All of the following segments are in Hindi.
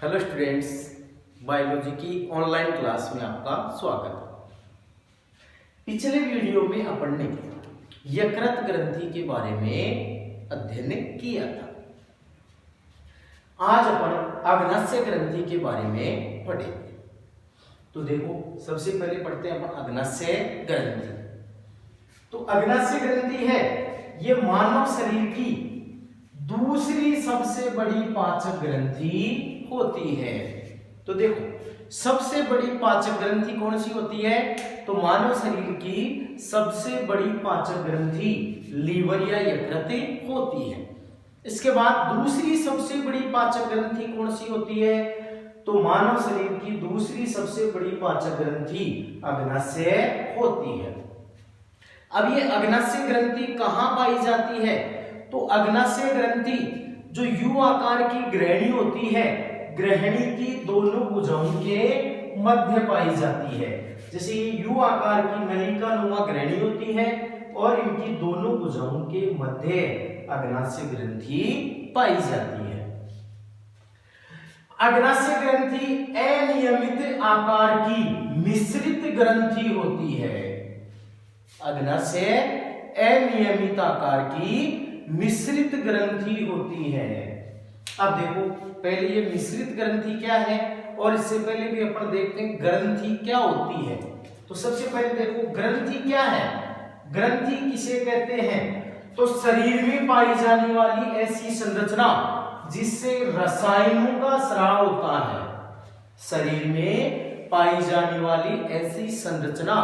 हेलो स्टूडेंट्स, बायोलॉजी की ऑनलाइन क्लास में आपका स्वागत है। पिछले वीडियो में अपन ने यकृत ग्रंथि के बारे में अध्ययन किया था। आज अपन अग्नाशय ग्रंथि के बारे में पढ़ेंगे। तो देखो, सबसे पहले पढ़ते हैं अपन अग्नाशय ग्रंथि। तो अग्नाशय ग्रंथि है ये मानव शरीर की दूसरी सबसे बड़ी पाचक ग्रंथि होती है। तो देखो, सबसे बड़ी पाचक ग्रंथि कौन सी होती है? तो मानव शरीर की सबसे बड़ी पाचक ग्रंथि लीवर या यकृत होती है। इसके बाद दूसरी सबसे बड़ी पाचक ग्रंथि कौन सी होती है? तो मानव शरीर की दूसरी सबसे बड़ी पाचक ग्रंथि अग्नाशय होती है। अब ये अग्नाशय ग्रंथि कहां पाई जाती है? तो अग्नाशय ग्रंथि जो यू आकार की ग्रहणी होती है, ग्रहणी की दोनों भुजाओं के मध्य पाई जाती है। जैसे ये यू आकार की नलिका नुमा ग्रहणी होती है और इनकी दोनों भुजाओं के मध्य अग्नाशय ग्रंथि पाई जाती है। अग्नाशय ग्रंथि अनियमित आकार की मिश्रित ग्रंथि होती है। अग्नाशय अनियमित आकार की मिश्रित ग्रंथि होती है। अब देखो, पहले ये मिश्रित ग्रंथि क्या है और इससे पहले भी अपन देखते हैं ग्रंथि क्या होती है। तो सबसे पहले देखो, ग्रंथि क्या है? ग्रंथि किसे कहते हैं? तो शरीर में पाई जाने वाली ऐसी संरचना जिससे रसायनों का स्राव होता है। शरीर में पाई जाने वाली ऐसी संरचना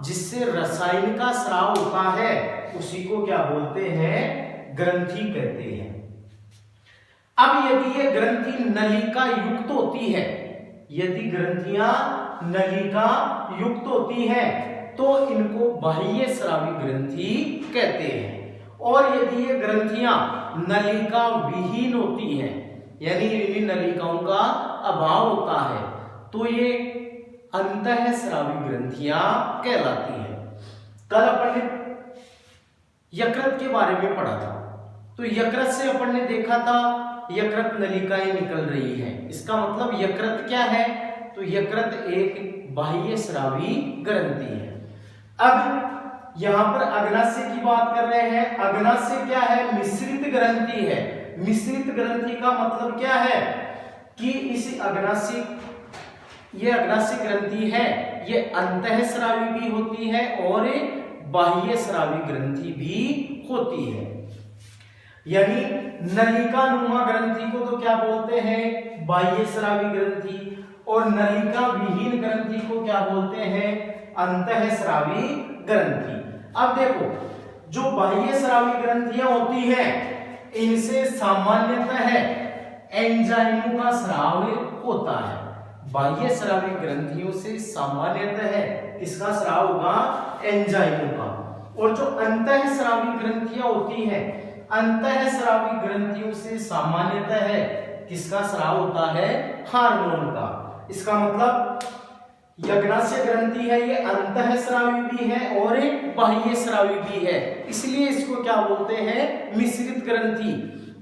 जिससे रसायन का स्राव होता है, उसी को क्या बोलते हैं? ग्रंथि कहते हैं। अब यदि ये ग्रंथि नलिका युक्त होती है, यदि ग्रंथियां नलिका युक्त होती है तो इनको बाह्य स्रावी ग्रंथि कहते हैं। और यदि ये ग्रंथियां नलिका विहीन होती है, यानी इनमें नलिकाओं का अभाव होता है, तो ये अंतःस्रावी ग्रंथियां कहलाती है। कल अपन ने यकृत के बारे में पढ़ा था। तो यकृत से अपन ने देखा था यकृत नलिकाएं निकल रही है। इसका मतलब यकृत क्या है? तो यकृत एक बाह्य स्रावी ग्रंथि है। अब यहां पर अग्नाशय की बात कर रहे हैं। अग्नाशय क्या है? मिश्रित ग्रंथि है। मिश्रित ग्रंथि का मतलब क्या है कि इस अग्नाशय ग्रंथि है ये अंतःस्रावी भी होती है और बाह्य स्रावी ग्रंथि भी होती है। यानी नलिका नुमा ग्रंथि को तो क्या बोलते हैं? बाह्य स्रावी ग्रंथि। और नलिका विहीन ग्रंथि को क्या बोलते हैं? अंतःस्रावी ग्रंथि। अब देखो, जो बाह्य स्रावी ग्रंथियां होती हैं इनसे सामान्यतः एंजाइमों का स्राव होता है। बाह्य स्रावी ग्रंथियों से सामान्यतः किसका स्राव होगा? एंजाइमों का। और जो अंतःस्रावी ग्रंथियां होती हैं, अंतःस्रावी ग्रंथियों से सामान्यतः किसका स्राव होता है? हार्मोन का। इसका मतलब अग्नाशय ग्रंथि है ये अंतःस्रावी भी है और एक बाह्य स्रावी भी है, इसलिए इसको क्या बोलते हैं? मिश्रित ग्रंथि।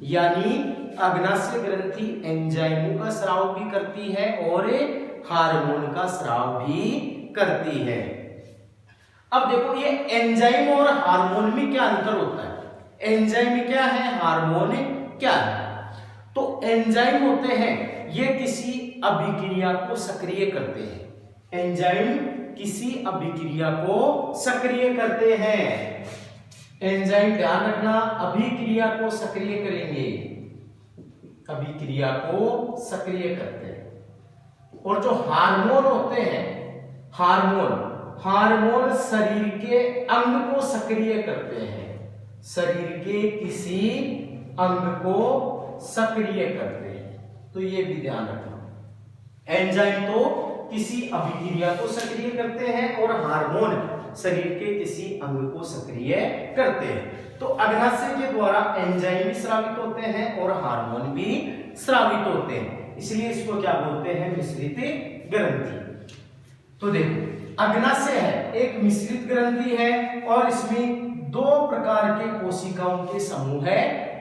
यानी अग्नाशय ग्रंथि एंजाइमों का स्राव भी करती है और हार्मोन का स्राव भी करती है। अब देखो, ये एंजाइम और हार्मोन में क्या अंतर होता है? एंजाइम क्या है, हार्मोन क्या है? तो एंजाइम होते हैं ये किसी अभिक्रिया को सक्रिय करते हैं। एंजाइम किसी अभिक्रिया को सक्रिय करते हैं। एंजाइम ध्यान रखना, अभिक्रिया को सक्रिय करेंगे, अभिक्रिया को सक्रिय करते हैं। और जो हार्मोन होते हैं, हार्मोन शरीर के अंग को सक्रिय करते हैं। शरीर के किसी अंग को सक्रिय करते हैं। तो ये भी ध्यान रखना, एंजाइम तो किसी अभिक्रिया को सक्रिय करते हैं और हार्मोन शरीर के किसी अंग को सक्रिय करते हैं। तो अग्नाशय के द्वारा एंजाइम भी स्रावित होते हैं और हार्मोन भी स्रावित होते हैं, इसलिए इसको क्या बोलते हैं? मिश्रित ग्रंथि। तो देखो, अग्नाशय है एक मिश्रित ग्रंथि है और इसमें दो प्रकार के कोशिकाओं के समूह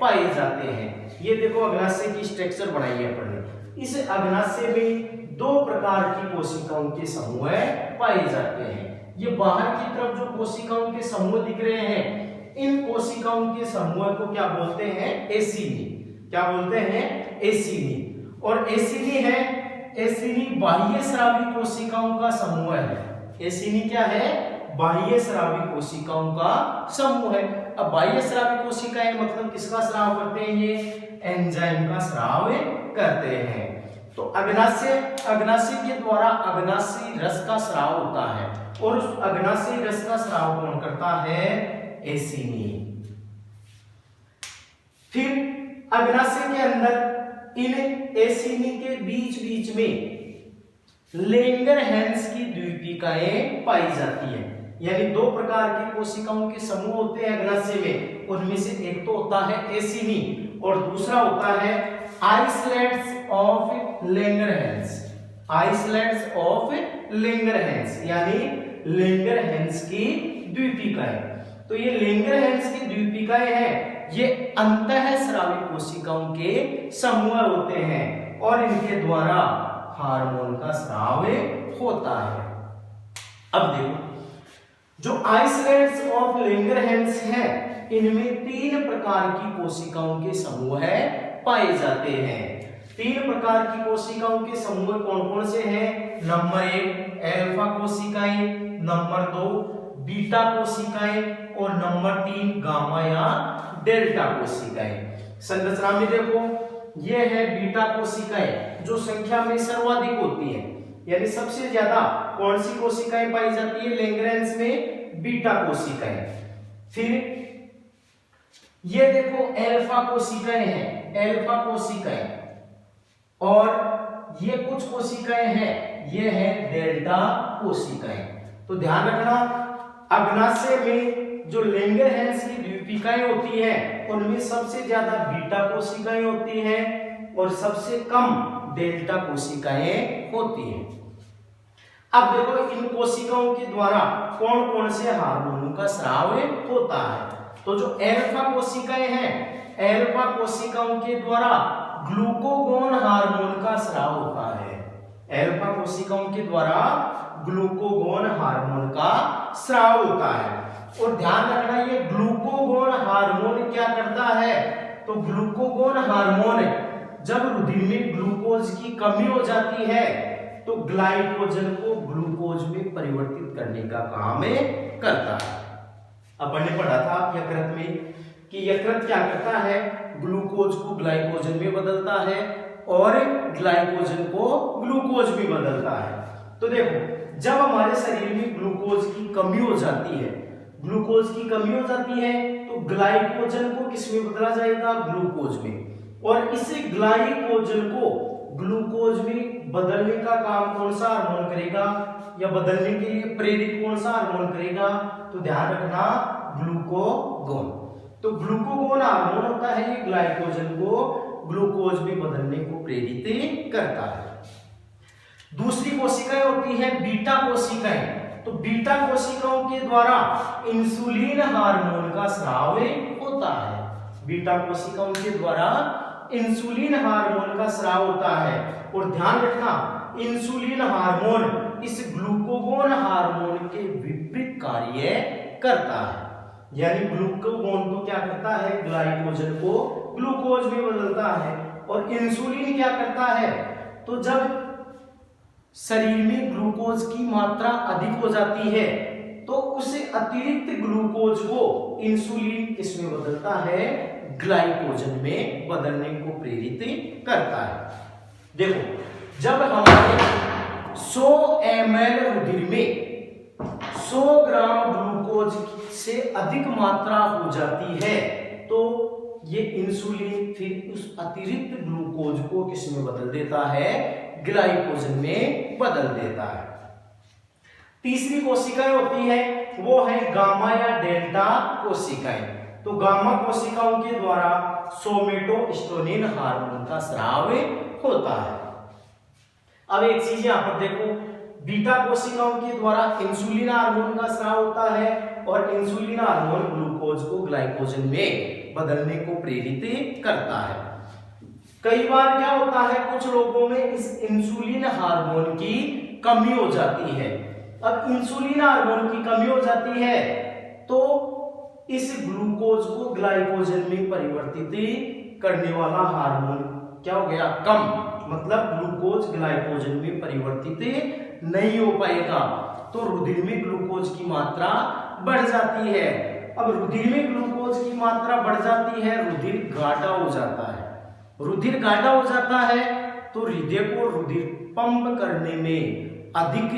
पाए जाते हैं। ये देखो, अग्नाशय की स्ट्रक्चर बनाई है अपन ने। इस अग्नाशय में दो प्रकार की कोशिकाओं के समूह पाए जाते हैं। ये बाहर की तरफ जो कोशिकाओं के समूह दिख रहे हैं, इन कोशिकाओं के समूह को क्या बोलते हैं? एसिनी। क्या बोलते हैं? एसिनी। और एसिनी है, एसिनी बाह्य स्रावी कोशिकाओं का समूह है। एसिनी क्या है? बाह्य स्रावी कोशिकाओं का समूह है। अब बाह्य स्रावी कोशिकाएं मतलब किसका स्राव करते हैं? ये एंजाइम का स्राव करते हैं। तो अग्नाशय के द्वारा अग्नाशयी रस का स्राव होता है, और उस अग्नाशयी रस का स्राव कौन करता है? एसिनी। फिर अग्नाशय के अंदर इन एसिनी के बीच बीच में लेंगरहैंस की द्वीपिकाएं पाई जाती हैं। यानी दो प्रकार की कोशिकाओं के समूह होते हैं अग्नाशय में, उनमें से एक तो होता है एसिनी और दूसरा होता है आइसलेट्स ऑफ लेंगरहैंस। आइसलेट्स ऑफ लेंगरहैंस यानी लेंगरहैंस की द्वीपिकाएं। तो ये लेंगरहैंस की द्वीपिकाएं हैं, ये अंतःस्रावी कोशिकाओं के समूह होते हैं और इनके द्वारा हार्मोन का स्राव होता है। अब देखो, जो आइसलेट्स ऑफ लेंगरहैंस है, इनमें 3 प्रकार की कोशिकाओं के समूह पाए जाते हैं। 3 प्रकार की कोशिकाओं के समूह कौन कौन से हैं? नंबर 1 अल्फा कोशिकाएं, नंबर 2 बीटा कोशिकाएं और नंबर 3 गामा या डेल्टा कोशिकाएं। संरचना में देखो, ये है बीटा कोशिकाएं जो संख्या में सर्वाधिक होती है, यानी सबसे ज्यादा कौन सी कोशिकाएं पाई जाती है लेंगरहैंस में? बीटा कोशिकाएं। फिर ये देखो अल्फा कोशिकाएं हैं, अल्फा कोशिकाएं, और ये कुछ कोशिकाएं हैं, ये है डेल्टा कोशिकाएं। तो ध्यान रखना, अग्नाशय में जो लेंगरहैंस की द्वीपिकाएं होती हैं, उनमें सबसे ज्यादा बीटा कोशिकाएं होती हैं और सबसे कम डेल्टा कोशिकाएं होती हैं। अब देखो, इन कोशिकाओं के द्वारा कौन कौन से हार्मोनों का स्राव होता है? तो जो अल्फा कोशिकाएं हैं, अल्फा कोशिकाओं के द्वारा ग्लूकागोन हार्मोन का स्राव होता है। अल्फा कोशिकाओं के द्वारा ग्लूकागोन हार्मोन का स्राव होता है। और ध्यान रखना, ये ग्लूकागोन हार्मोन क्या करता है? तो ग्लूकागोन हार्मोन जब रुधिर में ग्लूकोज की कमी हो जाती है, तो ग्लाइकोजन को ग्लूकोज में परिवर्तित करने का काम करता है। अपन ने पढ़ा था यकृत में कि यकृत क्या करता है? ग्लूकोज को ग्लाइकोजन में बदलता है और ग्लाइकोजन को ग्लूकोज में बदलता है। तो देखो, जब हमारे शरीर में ग्लूकोज की कमी हो जाती है, ग्लूकोज की कमी हो जाती है, तो ग्लाइकोजन को किस में बदला जाएगा? ग्लूकोज में। और इसे ग्लाइकोजन को ग्लूकोज में बदलने का काम कौन सा हार्मोन करेगा, या बदलने के लिए प्रेरित कौन सा हार्मोन करेगा? तो ध्यान रखना, ग्लूकागोन। तो ग्लूकागोन हार्मोन होता है, ये ग्लाइकोजन को ग्लूकोज में बदलने को प्रेरित करता है। दूसरी कोशिकाएं होती है बीटा कोशिकाएं। तो बीटा कोशिकाओं के द्वारा इंसुलिन हार्मोन का स्राव होता है। बीटा कोशिकाओं के द्वारा इंसुलिन हार्मोन का स्राव होता है। और ध्यान रखना, इंसुलिन हार्मोन इस ग्लूकागोन हार्मोन के विपरीत कार्य करता है। यानी ग्लूकागोन को क्या करता है? ग्लाइकोजन को ग्लूकोज में बदलता है। और इंसुलिन क्या करता है? तो जब शरीर में ग्लूकोज की मात्रा अधिक हो जाती है, तो उसे अतिरिक्त ग्लूकोज को इंसुलिन इसमें बदलता है, ग्लाइकोजन में बदलने को प्रेरित करता है। देखो, जब हमारे 100 ml रुधिर में 100 ग्राम ग्लूकोज से अधिक मात्रा हो जाती है, तो ये इंसुलिन फिर उस अतिरिक्त ग्लूकोज को किसमें बदल देता है? ग्लाइकोजन में बदल देता है। तीसरी कोशिकाएं होती है, वो है गामा या डेल्टा कोशिकाएं। तो गामा कोशिकाओं के द्वारा सोमेटोस्टेरोन हार्मोन का स्राव होता है। अब एक चीज यहां पर देखो, बीटा कोशिकाओं के द्वारा इंसुलिन हार्मोन का स्राव होता है और इंसुलिन हार्मोन ग्लूकोज को ग्लाइकोजन में बदलने को प्रेरित करता है। कई बार क्या होता है, कुछ लोगों में इस इंसुलिन हार्मोन की कमी हो जाती है। अब इंसुलिन हार्मोन की कमी हो जाती है तो इस ग्लूकोज को ग्लाइकोजन में परिवर्तित करने वाला हार्मोन क्या हो गया, कम, मतलब ग्लूकोज ग्लाइकोजन में परिवर्तित नहीं हो पाएगा, तो रुधिर में ग्लूकोज की मात्रा बढ़ जाती है। अब रुधिर में ग्लूकोज की मात्रा बढ़ जाती है, रुधिर गाढ़ा हो जाता है। रुधिर गाढ़ा हो जाता है तो हृदय को रुधिर पंप करने में अधिक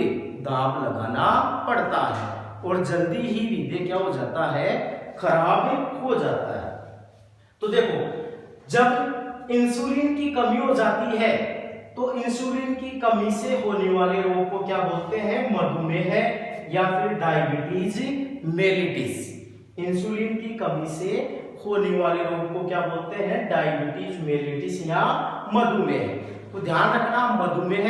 दाब लगाना पड़ता है और जल्दी ही हृदय क्या हो जाता है, खराब हो जाता है। तो देखो, जब इंसुलिन की कमी हो जाती है तो इंसुलिन की कमी से होने वाले रोग को क्या बोलते हैं, मधुमेह या फिर डायबिटीज मेलिटिस। इंसुलिन की कमी से होने वाले रोग को क्या बोलते हैं, डायबिटीज मेलिटिस या मधुमेह। तो ध्यान रखना, मधुमेह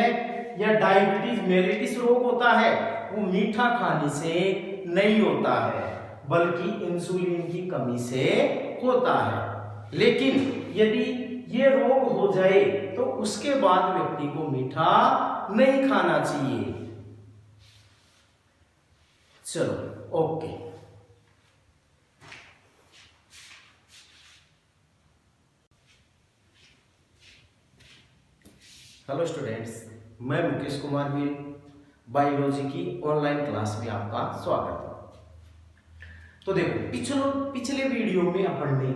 या डायबिटीज मेलिटिस रोग होता है वो मीठा खाने से नहीं होता है बल्कि इंसुलिन की कमी से होता है। लेकिन यदि ये रोग हो जाए तो उसके बाद व्यक्ति को मीठा नहीं खाना चाहिए। चलो ओके। हेलो स्टूडेंट्स, मैं मुकेश कुमार वीर, बायोलॉजी की ऑनलाइन क्लास में आपका स्वागत है। तो देखो, पिछले वीडियो में अपन ने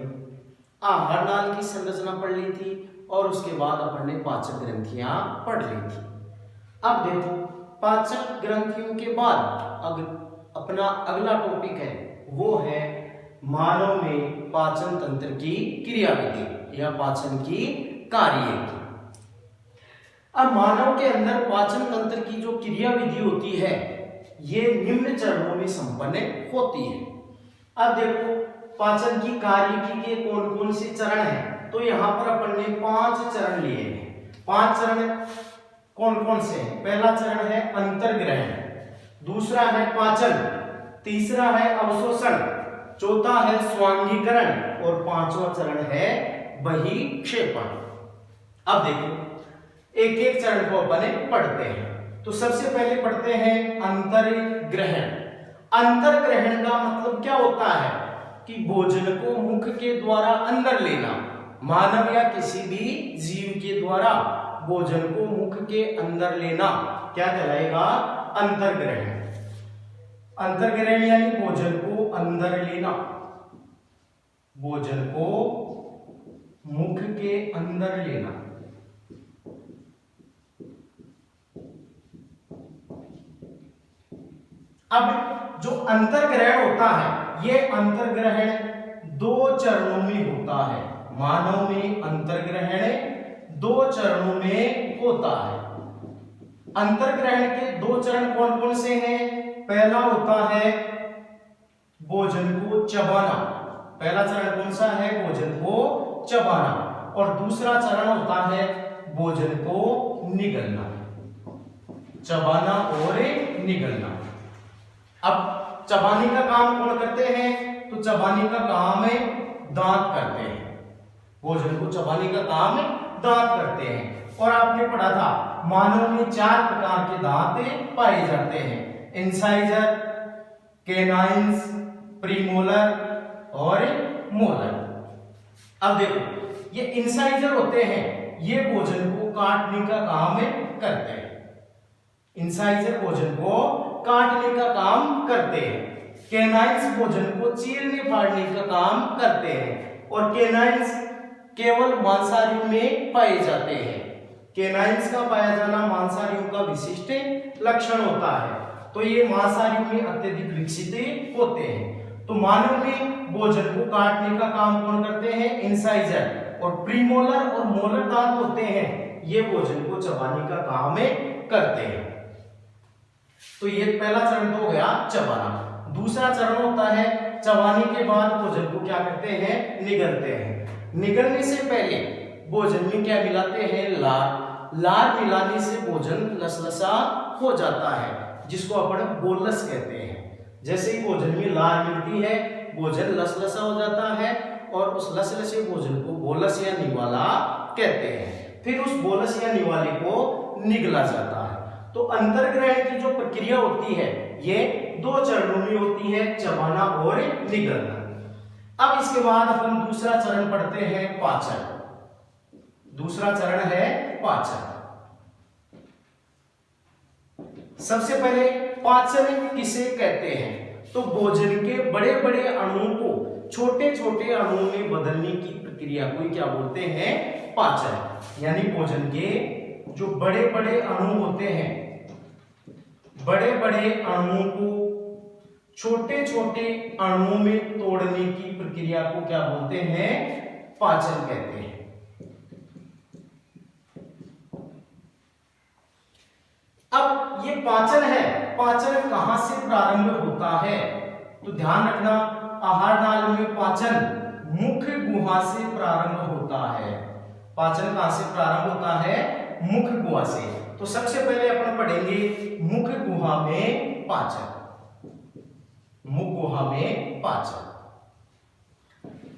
आहार नाल की संरचना पढ़ ली थी और उसके बाद अपन ने पाचक ग्रंथियां पढ़ ली थी। अब देखो, पाचक ग्रंथियों के बाद अपना अगला टॉपिक है वो है मानव में पाचन तंत्र की क्रियाविधि या पाचन की कार्य। अब मानव के अंदर पाचन तंत्र की जो क्रियाविधि होती है ये निम्न चरणों में संपन्न होती है। अब देखो, पाचन की कार्य के कौन कौन से चरण हैं, तो यहाँ पर अपन ने 5 चरण लिए हैं। 5 चरण कौन कौन से हैं? पहला चरण है अंतर्ग्रहण, दूसरा है पाचन, तीसरा है अवशोषण, चौथा है स्वांगीकरण और 5वां चरण है बहिक्षेपण। अब देखो, एक एक चरण को अपन पढ़ते हैं। तो सबसे पहले पढ़ते हैं अंतर्ग्रहण। अंतर्ग्रहण का मतलब क्या होता है कि भोजन को मुख के द्वारा अंदर लेना। मानव या किसी भी जीव के द्वारा भोजन को मुख के अंदर लेना क्या कहलाएगा, अंतर्ग्रहण। अंतर्ग्रहण यानी भोजन को अंदर लेना, भोजन को मुख के अंदर लेना। अब जो अंतर्ग्रहण होता है ये अंतर्ग्रहण 2 चरणों में होता है। मानव में अंतर्ग्रहण 2 चरणों में होता है। अंतर्ग्रहण के 2 चरण कौन कौन से हैं? पहला होता है भोजन को चबाना। पहला चरण कौन सा है? भोजन को चबाना। और दूसरा चरण होता है भोजन को निगलना। चबाना और निगलना। अब चबाने का काम कौन करते हैं? तो चबाने का काम दांत करते हैं। भोजन को चबाने का काम दांत करते हैं। और आपने पढ़ा था मानव में 4 प्रकार के दांत पाए जाते हैं, इंसाइजर, कैनाइन्स, प्रीमोलर और मोलर। अब देखो, ये इंसाइजर होते हैं, ये भोजन को काटने का काम करते हैं। इंसाइजर भोजन को काटने का काम करते हैं। कैनाइन्स भोजन को चीरने फाड़ने का काम करते हैं। और कैनाइन्स केवल मांसाहारियों में पाए जाते हैं। कैनाइन्स का पाया जाना मांसाहारियों का विशिष्ट लक्षण होता है, तो ये मांसाहारियों में अत्यधिक विकसित होते हैं। तो मानव में भोजन को काटने का काम कौन करते हैं? इंसाइजर। और प्रीमोलर और मोलर दांत होते हैं, ये भोजन को चबाने का काम करते हैं। तो ये पहला चरण तो हो गया चबाना। दूसरा चरण होता है चबाने के बाद भोजन को क्या करते हैं? निगलते हैं। निगलने से पहले भोजन में क्या मिलाते हैं? लार। लार मिलाने से भोजन लसलसा हो जाता है, जिसको अपन बोलस कहते हैं। जैसे ही भोजन में लार मिलती है भोजन लसलसा हो जाता है और उस लसलसे भोजन को बोलस या निवाला कहते हैं। फिर उस बोलस या निवाले को निगला जाता है। तो अंतर्ग्रहण की जो प्रक्रिया होती है ये 2 चरणों में होती है, चबाना और निगलना। अब इसके बाद अपन दूसरा चरण पढ़ते हैं, पाचन। दूसरा चरण है पाचन। सबसे पहले पाचन किसे कहते हैं? तो भोजन के बड़े बड़े अणुओं को छोटे छोटे अणुओं में बदलने की प्रक्रिया को क्या बोलते हैं? पाचन। यानी भोजन के जो बड़े बड़े अणु होते हैं, बड़े बड़े अणुओं को छोटे छोटे अणुओं में तोड़ने की प्रक्रिया को क्या बोलते हैं? पाचन कहते हैं। अब ये पाचन है, पाचन कहां से प्रारंभ होता है? तो ध्यान रखना, आहार नाल में पाचन मुख गुहा से प्रारंभ होता है। पाचन कहां से प्रारंभ होता है? मुख गुहा से। तो सबसे पहले अपन पढ़ेंगे मुख गुहा में पाचन। मुख गुहा में पाचन।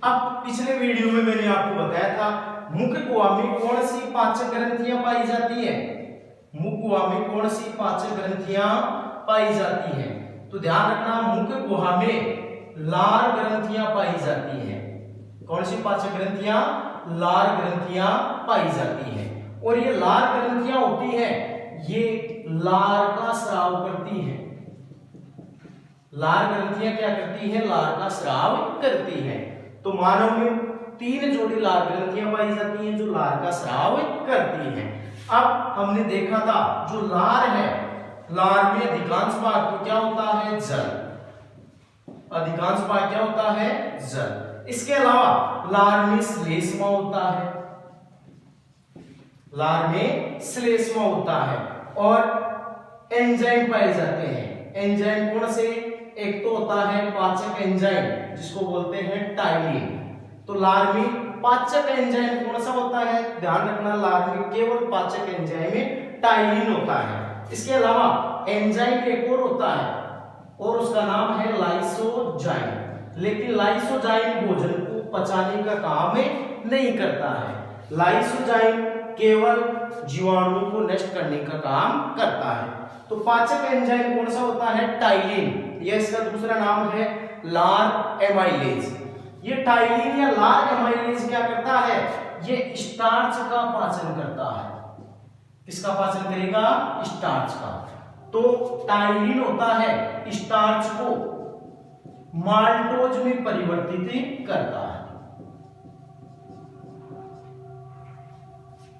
अब पिछले वीडियो में मैंने आपको बताया था मुख गुहा में कौन सी पाचक ग्रंथियां पाई जाती है? मुख गुहा में कौन सी पाचक ग्रंथियां पाई जाती हैं? तो ध्यान रखना, मुख गुहा में लार ग्रंथियां पाई जाती हैं। कौन सी पाचक ग्रंथियां? लार ग्रंथियां पाई जाती हैं। और ये लार ग्रंथियां होती हैं, ये लार का स्राव करती हैं। लार ग्रंथियां क्या करती हैं? लार का स्राव करती हैं। तो मानव में 3 जोड़ी लार ग्रंथियां पाई जाती हैं जो लार का स्राव करती हैं। अब हमने देखा था जो लार है, लार में अधिकांश भाग तो क्या होता है? जल। अधिकांश भाग क्या होता है? जल। इसके अलावा लार में श्लेष्मा होता है। लार में श्लेष्मा होता है और एंजाइम पाए जाते हैं। एंजाइम कौन से? एक तो होता है पाचक एंजाइम जिसको बोलते हैं टाइलिन। तो लार में पाचक एंजाइम कौन सा होता है? ध्यान रखना, लार में केवल पाचक एंजाइम में टाइलिन होता है। इसके अलावा एंजाइम एक और होता है और उसका नाम है लाइसोजाइम। लेकिन लाइसोजाइम भोजन को पचाने का काम नहीं करता है। लाइसोजाइम केवल जीवाणुओं को नष्ट करने का काम करता है। तो पाचक एंजाइम कौन सा होता है? टाइलिन। यह इसका दूसरा नाम है लार एमाइलेज। ये टाइलिन या लार एमाइलेज क्या करता है? ये स्टार्च का पाचन करता है। किसका पाचन करेगा? स्टार्च का। तो टाइलिन होता है स्टार्च को माल्टोज में परिवर्तित करता है।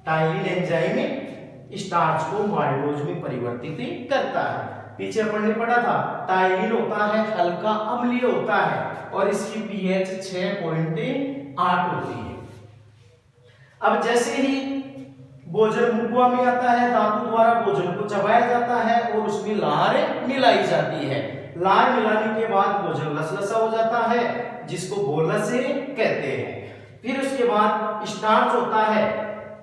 टाइलिन एंजाइम स्टार्च को माल्टोज में परिवर्तित करता है। पीछे अपन ने पढ़ा था टाइलिन होता है हल्का अम्लीय होता है और इसकी पीएच 6.8 होती है। अब जैसे ही भोजन मुख गुहा में आता है, धातु द्वारा भोजन को चबाया जाता है और उसमें लार मिलाई जाती है। लार मिलाने के बाद भोजन लसलसा हो जाता है जिसको बोलस कहते हैं। फिर उसके बाद स्टार्च होता है।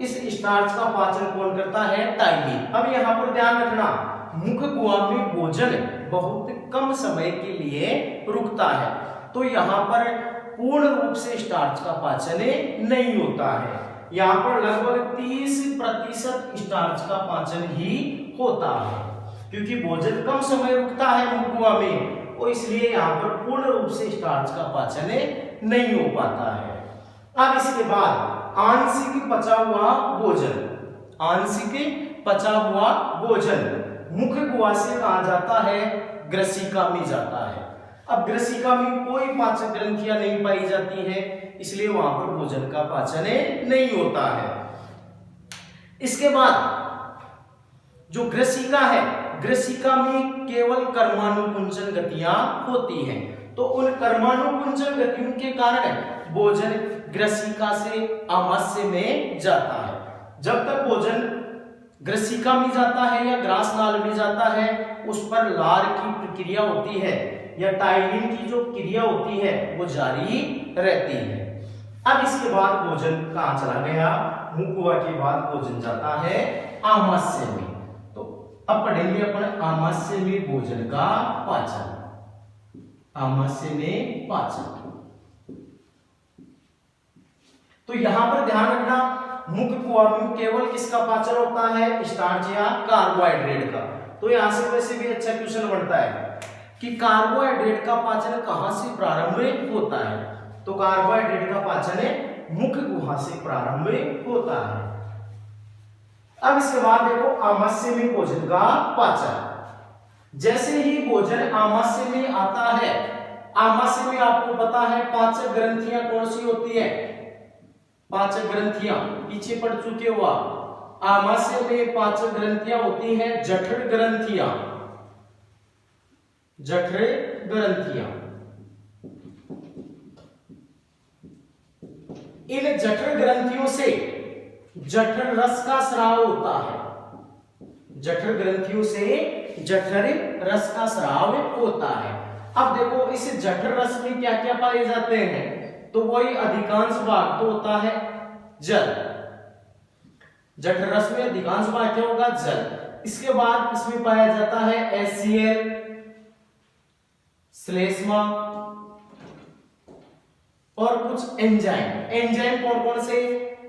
इस स्टार्च का पाचन कौन करता है? टाइलिन। अब यहाँ पर ध्यान रखना, मुख गुहा में भोजन बहुत कम समय के लिए रुकता है, तो यहाँ पर पूर्ण रूप से स्टार्च का पाचन नहीं होता है। यहाँ पर लगभग 30% स्टार्च का पाचन ही होता है, क्योंकि भोजन कम समय रुकता है मुख गुहा में, और इसलिए यहाँ पर पूर्ण रूप से स्टार्च का पाचन नहीं हो पाता है। अब इसके बाद आंशिक पचा हुआ भोजन। आंशिक पचा हुआ भोजन मुख गुहा से कहा जाता है? ग्रसिका में जाता है। अब ग्रसिका में कोई पाचक ग्रंथियां नहीं पाई जाती है, इसलिए वहां पर भोजन का पाचन नहीं होता है। इसके बाद जो ग्रसिका है, ग्रसिका में केवल कर्मानुकुंचन गतियां होती हैं, तो उन कर्मानुकुंचन गतियों के कारण भोजन ग्रसिका से आमाशय में जाता है। जब तक भोजन ग्रसिका में जाता है या ग्रास नाल में जाता है, उस पर लार की प्रक्रिया होती है या टाइलिन की जो क्रिया होती है वो जारी रहती है। अब इसके बाद भोजन कहाँ चला गया? मुख गुहा के बाद भोजन जाता है आमाशय में। तो अब पढ़ेंगे अपन आमाशय में भोजन का पाचन। आमाशय में पाचन। तो यहां पर ध्यान रखना, मुख्य कुआ में केवल किसका पाचन होता है, स्टार्च या कार्बोहाइड्रेट का। तो यहां से वैसे भी अच्छा क्वेश्चन बनता है कि कार्बोहाइड्रेट का पाचन कहां से प्रारंभ होता है। तो कार्बोहाइड्रेट का पाचन मुख्य गुहा से प्रारंभ होता है। अब इसके बाद देखो आमाशय में भोजन का पाचन। जैसे ही भोजन आमाशय में आता है, आमाशय में आपको पता है पाचक ग्रंथियां कौन सी होती है, पाचक ग्रंथियां पीछे पढ़ चुके हो आप। आमाशय में पाचक ग्रंथियां होती हैं जठर ग्रंथियां, जठर ग्रंथियां। इन जठर ग्रंथियों से जठर रस का स्राव होता है, जठर ग्रंथियों से जठर रस का स्राव होता है। अब देखो इस जठर रस में क्या क्या पाए जाते हैं, तो वही अधिकांश भाग तो होता है जल। जठर रस में अधिकांश भाग क्या होगा, जल। इसके बाद इसमें पाया जाता है HCl, श्लेष्मा और कुछ एंजाइम। एंजाइम कौन कौन से,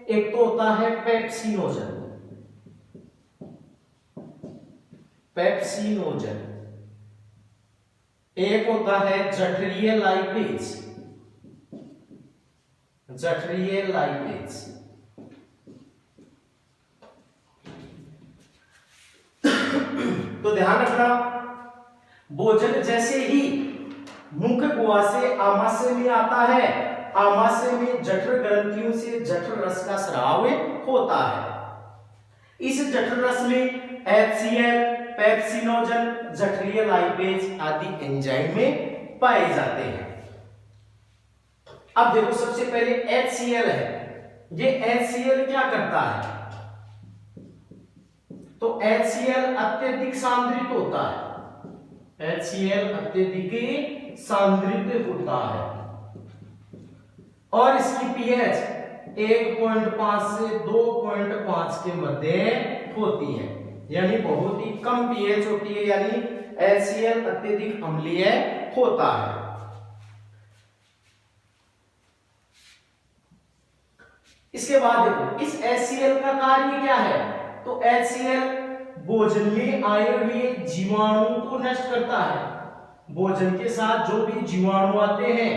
एक तो होता है पेप्सिनोजन, पेप्सिनोजन, एक होता है जठरीय लाइपेज, जठरीय लाइपेज। तो ध्यान रखना, भोजन जैसे ही मुख्य गुहा से आमाशय में आता है, आमाशय में जठर ग्रंथियों से जठर रस का स्राव होता है। इस जठर रस में HCl, पेप्सिनोजन, जठरीय लाइपेज आदि एंजाइम में पाए जाते हैं। अब देखो सबसे पहले HCl है, ये HCl क्या करता है, तो HCl अत्यधिक सांद्रित होता है, HCl अत्यधिक सांद्रित होता है और इसकी pH 1.5 से 2.5 के मध्य होती है, यानी बहुत ही कम pH होती है, यानी HCl अत्यधिक अम्लीय होता है। इसके बाद देखो इस HCl का कार्य क्या है, तो HCl भोजन में आए हुए जीवाणु को नष्ट करता है। भोजन के साथ जो भी जीवाणु आते हैं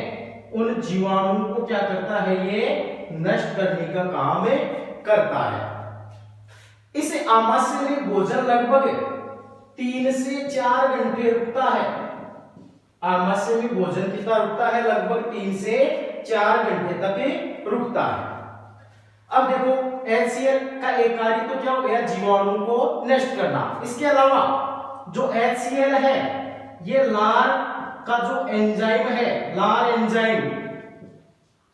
उन जीवाणुओं को क्या करता है, ये नष्ट करने का काम करता है। इस आमाशय में भोजन लगभग 3 से 4 घंटे रुकता है। आमाशय में भोजन कितना रुकता है, लगभग 3 से 4 घंटे तक रुकता है। अब देखो HCl का एक कार्य तो क्या हो गया, जीवाणु को नष्ट करना। इसके अलावा जो HCl है ये लार का जो एंजाइम है, लार एंजाइम,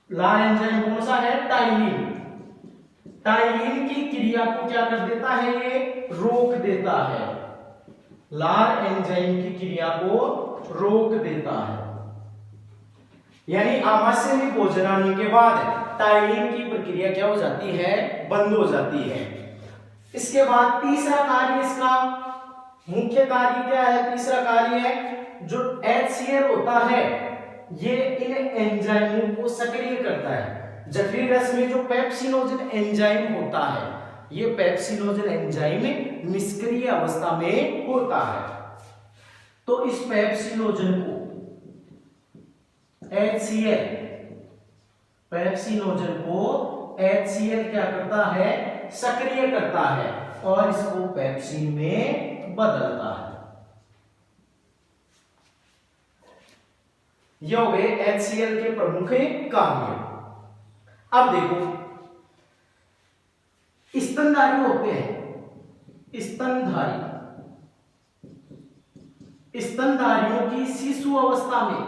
लार एंजाइम कौन सा है, टाइलिन, टाइलिन की क्रिया को क्या कर देता है, ये रोक देता है। लार एंजाइम की क्रिया को रोक देता है, यानी आमाशय में भोजन आने के बाद टाइलिन की प्रक्रिया क्या हो जाती है, बंद हो जाती है। इसके बाद तीसरा कार्य, इसका मुख्य कार्य क्या है, तीसरा कार्य है जो HCl होता है ये इन एंजाइमों को सक्रिय करता है। जठरीय रस में जो पेप्सिनोजन एंजाइम होता है, ये पेप्सिनोजन एंजाइम निष्क्रिय अवस्था में होता है। तो इस पेप्सिनोजन को HCl, पेप्सिनोजन को HCl क्या करता है, सक्रिय करता है और इसको पेप्सिन में बदलता है। ये हो गए HCl के प्रमुख कार्य। अब देखो स्तनधारी होते हैं, स्तनधारी, स्तनधारियों की शिशु अवस्था में,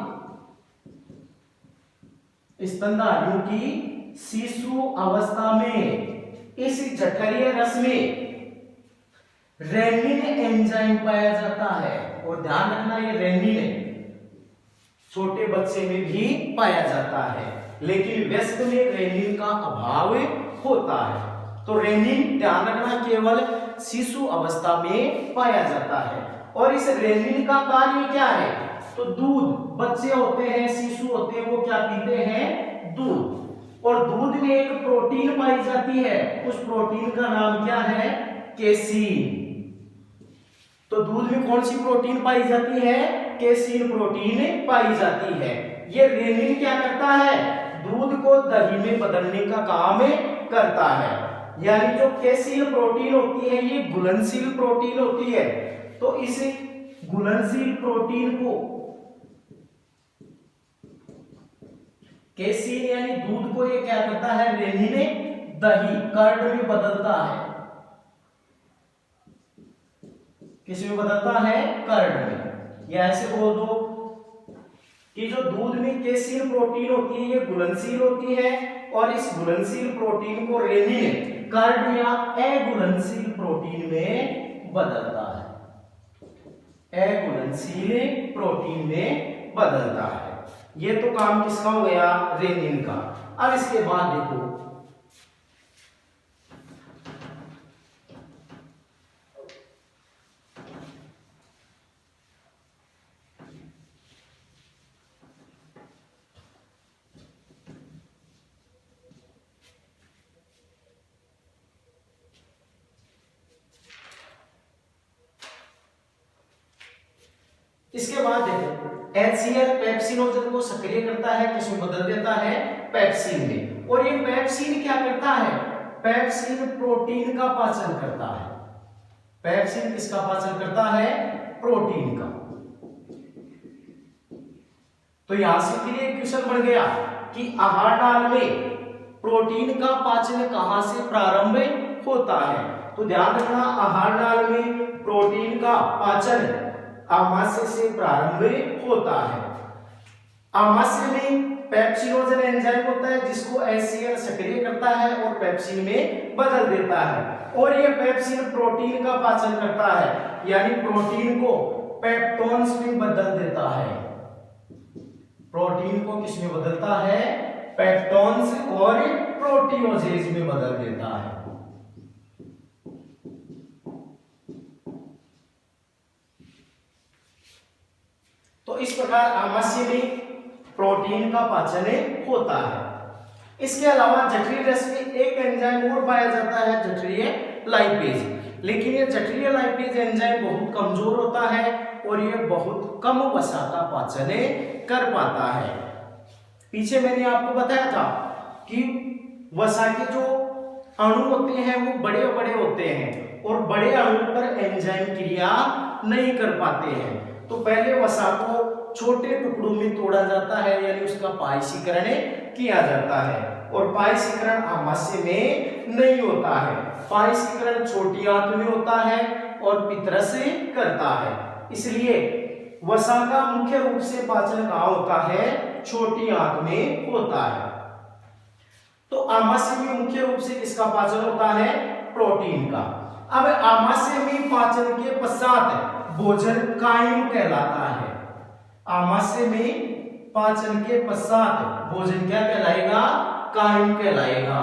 स्तनधारियों की शिशु अवस्था में इस जठरीय रस में रेनिन एंजाइम पाया जाता है। और ध्यान रखना ये रेनिन छोटे बच्चे में भी पाया जाता है, लेकिन वयस्क में रेनिन का अभाव होता है। तो रेनिन ध्यान रखना केवल शिशु अवस्था में पाया जाता है। और इस रेनिन का कार्य क्या है, तो दूध, बच्चे होते हैं, शिशु होते हैं, वो क्या पीते हैं, दूध। और दूध में एक प्रोटीन पाई जाती है, उस प्रोटीन का नाम क्या है? केसीन। तो दूध में कौन सी प्रोटीन पाई जाती है? केसीन प्रोटीन पाई जाती है। ये रेनिन क्या करता है? दूध को दही में बदलने का काम करता है। यानी जो केसीन प्रोटीन होती है ये घुलनशील प्रोटीन होती है। तो इस घुलनशील प्रोटीन को केसीन यानी दूध को ये क्या करता है? रेनिन दही कर्ड में बदलता है। किस में बदलता है? कर्ड में। या ऐसे बोल दो कि जो दूध में केसीन प्रोटीन होती है ये घुलनशील होती है और इस घुलनशील प्रोटीन को रेनिन कर्ड या अघुलनशील प्रोटीन में बदलता है। अघुलनशील प्रोटीन में बदलता है। ये तो काम किसका हो गया? रेनिन का। अब इसके बाद देखो इसके बाद देखो HCl पेप्सिनोजन को सक्रिय करता है, किसमें बदल देता है? पेप्सिन में। और ये पेप्सिन क्या करता है? पेप्सिन प्रोटीन का पाचन करता है। पेप्सिन किसका पाचन करता है? प्रोटीन का। तो यहां से फिर एक क्वेश्चन बन गया कि आहार नाल में प्रोटीन का पाचन कहां से प्रारंभ होता है? तो ध्यान रखना, आहार नाल में प्रोटीन का पाचन आमाशय से प्रारंभ होता है। आमाशय में पेप्सिनोजन एंजाइम होता है जिसको HCl सक्रिय करता है और पेप्सिन में बदल देता है। और ये पेप्सिन प्रोटीन का पाचन करता है, यानी प्रोटीन को पेप्टोन्स में बदल देता है। प्रोटीन को किसमें बदलता है? पेप्टोन्स और प्रोटीओजेज में बदल देता है। तो इस प्रकार आमाशय में प्रोटीन का पाचन होता है। इसके अलावा जठरीय रस में एक एंजाइम और पाया जाता है, जठरीय लाइपेज। लेकिन ये जठरीय लाइपेज एंजाइम बहुत कमजोर होता है और ये बहुत कम वसा का पाचन कर पाता है। पीछे मैंने आपको बताया था कि वसा के जो अणु होते हैं वो बड़े बड़े होते हैं और बड़े अणु पर एंजाइम क्रिया नहीं कर पाते हैं। तो पहले वसा को छोटे टुकड़ों में तोड़ा जाता है, यानी उसका पायसीकरण किया जाता है। और पायसीकरण आमाशय में नहीं होता है। पायसीकरण छोटी आंत में होता है और पितरस करता है। इसलिए वसा का मुख्य रूप से पाचन कहाँ होता है? छोटी आंत में होता है। तो आमाशय में मुख्य रूप से किसका पाचन होता है? प्रोटीन का। अब आमाशय में पाचन के पश्चात भोजन कायम कहलाता है। आमाशय में पाचन के पश्चात भोजन क्या कहलाएगा? कायम कहलाएगा।